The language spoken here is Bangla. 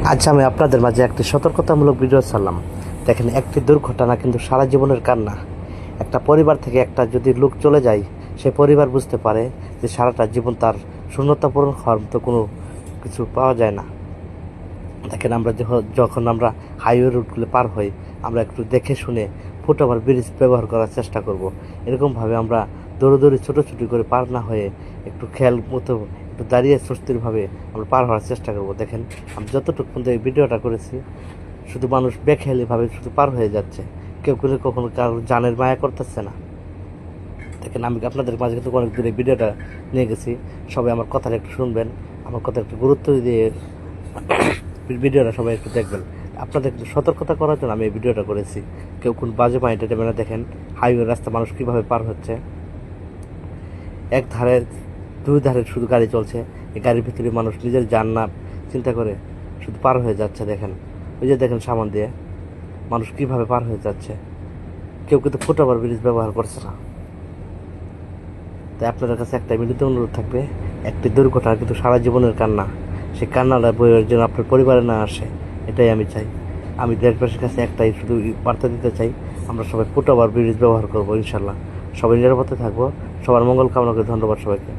আচ্ছা, আমি আপনাদের মাঝে একটি সতর্কতামূলক ভিডিও ছাড়লাম। দেখেন, একটি দুর্ঘটনা কিন্তু সারা জীবনের কান্না। একটা পরিবার থেকে একটা যদি লোক চলে যায়, সে পরিবার বুঝতে পারে যে সারাটা জীবন তার শূন্যতা পূরণ হওয়ার মতো কোনো কিছু পাওয়া যায় না। দেখেন, আমরা যখন আমরা হাইওয়ে রুটগুলো পার হই, আমরা একটু দেখে শুনে ফুটওভার ব্রিজ ব্যবহার করার চেষ্টা করব। এরকমভাবে আমরা দৌড়ি ছোটোছুটি করে পার না হয়ে একটু খেয়াল মতো একটু দাঁড়িয়ে সুস্থিরভাবে আমরা পার হওয়ার চেষ্টা করব। দেখেন, আমি যতটুকু পর্যন্ত এই ভিডিওটা করেছি, শুধু মানুষ বেখেয়ালিভাবে শুধু পার হয়ে যাচ্ছে। কেউ করে কখনো কারোর জানের মায়া করতেছে না। দেখেন, আমি আপনাদের মাঝে কিন্তু অনেক দূরে ভিডিওটা নিয়ে গেছি। সবাই আমার কথাটা একটু শুনবেন, আমার কথা একটু গুরুত্ব দিয়ে ভিডিওটা সবাই একটু দেখবেন। আপনাদের একটু সতর্কতা করার জন্য আমি এই ভিডিওটা করেছি। কেউ কোন বাজে মাইন্ডে দেবে না। দেখেন, হাইওয়ে রাস্তা মানুষ কীভাবে পার হচ্ছে। এক ধারে দুই ধারে শুধু গাড়ি চলছে, এই গাড়ির ভিতরে মানুষ নিজের জান না চিন্তা করে শুধু পার হয়ে যাচ্ছে। দেখেন, ওই যে দেখেন সামান দিয়ে মানুষ কীভাবে পার হয়ে যাচ্ছে। কেউ কিন্তু ফুটওভার ব্রিজ ব্যবহার করছে না। তাই আপনাদের কাছে একটা মিলিত অনুরোধ থাকবে, একটি দুর্ঘটনা কিন্তু সারা জীবনের কান্না। সেই কান্নাটা বইয়ের জন্য আপনার পরিবারে না আসে, এটাই আমি চাই। আমি দেশবাসীর কাছে একটাই শুধু বার্তা দিতে চাই, আমরা সবাই ফুটওভার ব্রিজ ব্যবহার করবো ইনশাল্লাহ। সবাই নিরাপদে থাকবো। সবার মঙ্গল কামনা করে ধন্যবাদ সবাইকে।